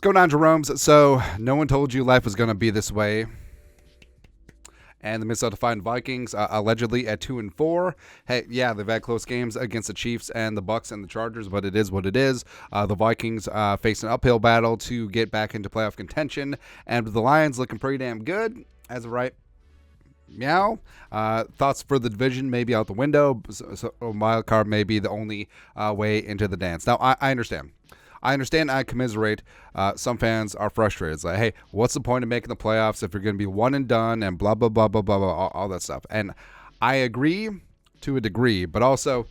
What's going on, Jeromes? So, no one told you life was going to be this way. And the Minnesota Vikings, allegedly at 2-4. Hey, yeah, they've had close games against the Chiefs and the Bucks and the Chargers, but it is what it is. The Vikings face an uphill battle to get back into playoff contention, and the Lions looking pretty damn good as of right. Meow. Thoughts for the division maybe out the window. So a wild card may be the only way into the dance. Now, I understand. I commiserate. Some fans are frustrated. It's like, hey, what's the point of making the playoffs if you're going to be one and done and blah, blah, blah, blah, blah, blah, all that stuff. And I agree to a degree, but also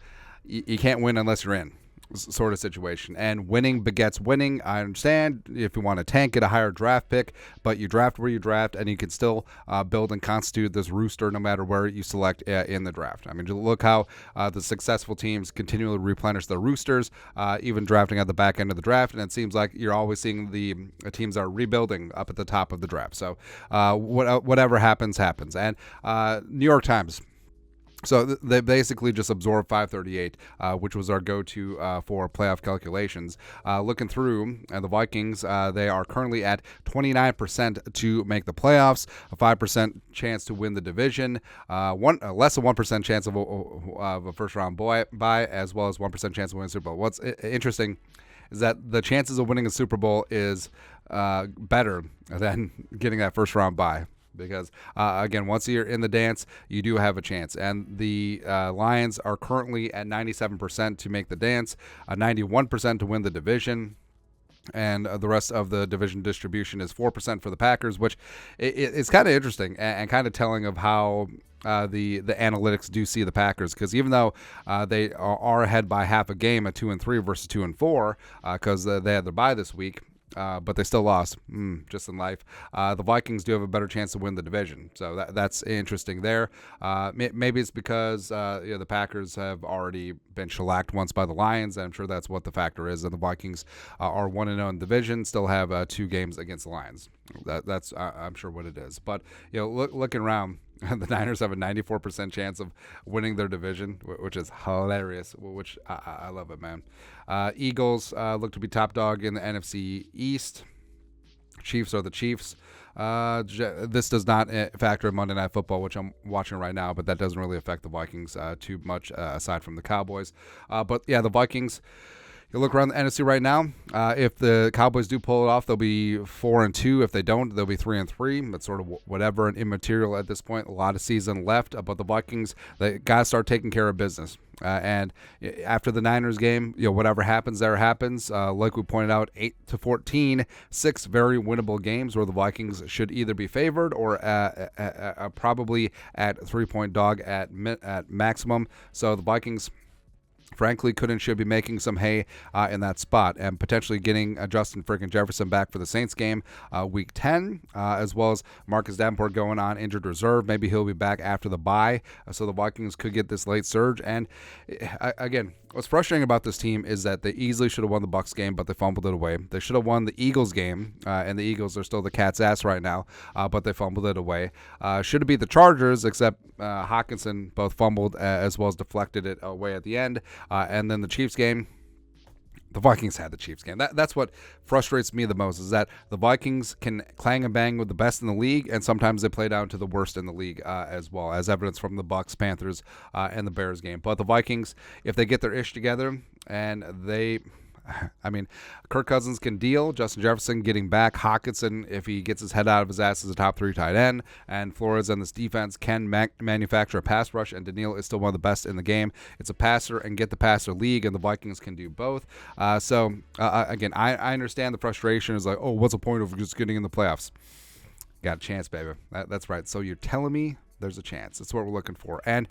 you can't win unless you're in, sort of situation. And winning begets winning. I understand if you want to tank, get a higher draft pick, but you draft where you draft, and you can still build and constitute this rooster no matter where you select in the draft. I mean, look how the successful teams continually replenish their roosters, even drafting at the back end of the draft, and it seems like you're always seeing the teams are rebuilding up at the top of the draft. So whatever happens. And New York Times. So they basically just absorbed 538, which was our go-to for playoff calculations. Looking through the Vikings, they are currently at 29% to make the playoffs, a 5% chance to win the division, less than 1% chance of a first-round bye, as well as 1% chance of winning the Super Bowl. What's interesting is that the chances of winning a Super Bowl is better than getting that first-round bye. Because, again, once you're in the dance, you do have a chance. And the Lions are currently at 97% to make the dance, 91% to win the division. And the rest of the division distribution is 4% for the Packers, which it's kind of interesting and kind of telling of how the analytics do see the Packers, because even though they are ahead by half a game at 2-3 versus 2-4, because they had their bye this week, but they still lost, just in life. The Vikings do have a better chance to win the division, so that's interesting there. Maybe it's because the Packers have already been shellacked once by the Lions, and I'm sure that's what the factor is. And the Vikings are 1-0 in the division, still have 2 games against the Lions. That's I'm sure what it is. But looking around, the Niners have a 94% chance of winning their division, which is hilarious, which I love it, man. Eagles look to be top dog in the NFC East. Chiefs are the Chiefs. This does not factor in Monday Night Football, which I'm watching right now, but that doesn't really affect the Vikings too much, aside from the Cowboys. But, yeah, the Vikings... You look around the NFC right now. If the Cowboys do pull it off, they'll be 4-2. If they don't, they'll be 3-3. That's sort of whatever and immaterial at this point. A lot of season left, but the Vikings, they gotta start taking care of business. And after the Niners game, whatever happens, there happens. Like we pointed out, 8-14, 6 very winnable games where the Vikings should either be favored or probably at 3-point dog at maximum. So the Vikings, frankly, should be making some hay in that spot, and potentially getting Justin freaking Jefferson back for the Saints game week 10, as well as Marcus Davenport going on injured reserve. Maybe he'll be back after the bye, so the Vikings could get this late surge. And again, what's frustrating about this team is that they easily should have won the Bucs game, but they fumbled it away. They should have won the Eagles game, and the Eagles are still the cat's ass right now, but they fumbled it away. Should have beat the Chargers, except Hawkinson both fumbled as well as deflected it away at the end. And then the Chiefs game, the Vikings had the Chiefs game. That's what frustrates me the most, is that the Vikings can clang and bang with the best in the league, and sometimes they play down to the worst in the league as well, as evidence from the Bucs, Panthers, and the Bears game. But the Vikings, if they get their ish together, and Kirk Cousins can deal. Justin Jefferson getting back. Hawkinson, if he gets his head out of his ass, is a top 3 tight end. And Flores and this defense can manufacture a pass rush, and Daniil is still one of the best in the game. It's a passer and get the passer league, and the Vikings can do both. Again, I understand the frustration is like, oh, what's the point of just getting in the playoffs? Got a chance, baby. That's right. So you're telling me there's a chance. That's what we're looking for. And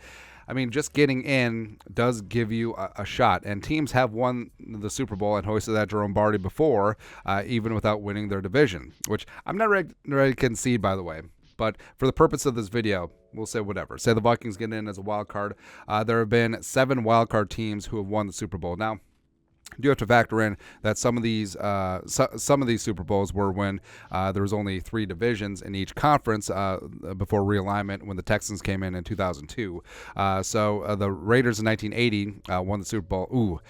just getting in does give you a shot. And teams have won the Super Bowl and hoisted that Jerome Barty before, even without winning their division, which I'm not ready to concede, by the way. But for the purpose of this video, we'll say whatever. Say the Vikings get in as a wild card. There have been 7 wild card teams who have won the Super Bowl. Now, you do have to factor in that some of these Super Bowls were when there was only 3 divisions in each conference before realignment, when the Texans came in 2002. So the Raiders in 1980 won the Super Bowl.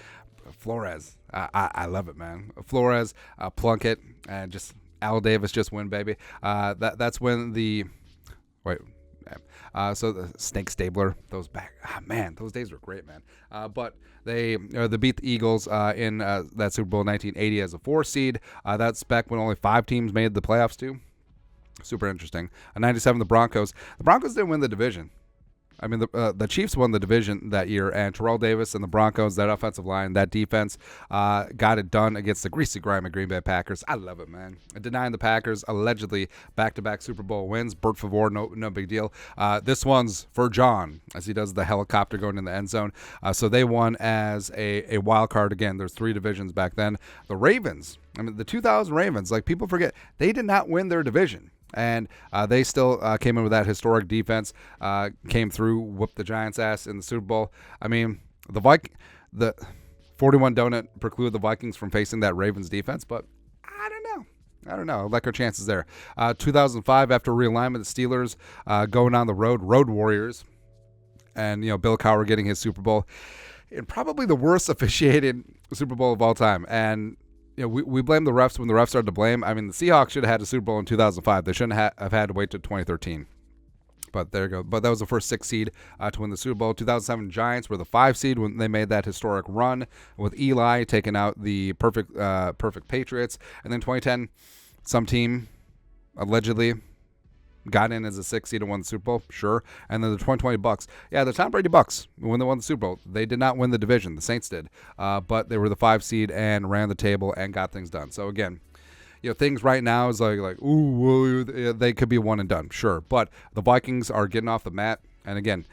Flores. I love it, man. Flores, Plunkett, and just Al Davis just win, baby. That's when the wait. So the Snake Stabler, those back, man, those days were great, man. But they beat the Eagles in that Super Bowl 1980 as a 4 seed. That's back when only 5 teams made the playoffs too. Super interesting. 97, the Broncos. The Broncos didn't win the division. I mean, the Chiefs won the division that year, and Terrell Davis and the Broncos, that offensive line, that defense, got it done against the greasy grime of Green Bay Packers. I love it, man. Denying the Packers allegedly back-to-back Super Bowl wins. Bert Favre, no big deal. This one's for John, as he does the helicopter going in the end zone. So they won as a wild card again. There's 3 divisions back then. The Ravens, I mean, the 2000 Ravens, like people forget, they did not win their division. And they still came in with that historic defense, came through, whooped the Giants' ass in the Super Bowl. I mean, the 41 donut precluded the Vikings from facing that Ravens defense, but I don't know. I like our chances there. 2005, after realignment, the Steelers going on the road warriors, and Bill Cowher getting his Super Bowl, and probably the worst officiated Super Bowl of all time. And we blame the refs when the refs started to blame. I mean, the Seahawks should have had a Super Bowl in 2005. They shouldn't have had to wait till 2013. But there you go. But that was the first 6 seed to win the Super Bowl. 2007 Giants were the 5 seed when they made that historic run with Eli taking out the perfect Patriots. And then 2010, some team allegedly got in as a 6 seed and won the Super Bowl, sure. And then the 2020 Bucks. Yeah, the Tom Brady Bucks, when they won the Super Bowl, they did not win the division. The Saints did. But they were the 5 seed and ran the table and got things done. So, again, things right now is like ooh, well, they could be one and done, sure. But the Vikings are getting off the mat. And, again,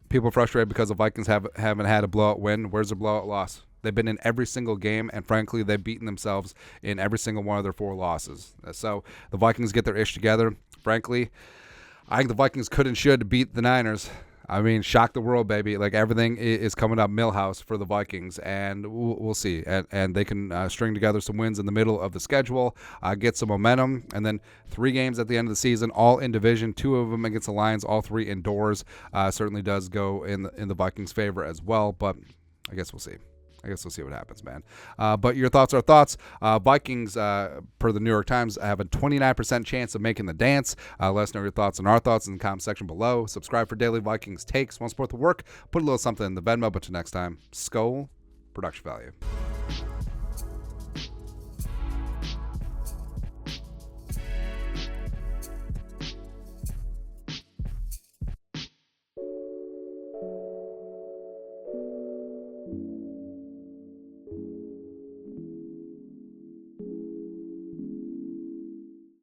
people are frustrated because the Vikings haven't had a blowout win. Where's their blowout loss? They've been in every single game, and frankly, they've beaten themselves in every single one of their 4 losses. So the Vikings get their ish together. Frankly, I think the Vikings could and should beat the Niners. I mean, shock the world, baby. Like, everything is coming up Millhouse for the Vikings, and we'll see. And they can string together some wins in the middle of the schedule, get some momentum, and then 3 games at the end of the season, all in division, 2 of them against the Lions, all 3 indoors. Certainly does go in the Vikings' favor as well, but I guess we'll see. We'll see what happens, man. But your thoughts are thoughts. Vikings, per the New York Times, have a 29% chance of making the dance. Let us know your thoughts and our thoughts in the comment section below. Subscribe for daily Vikings takes. Want to support the work? Put a little something in the Venmo. But till next time, Skol, production value.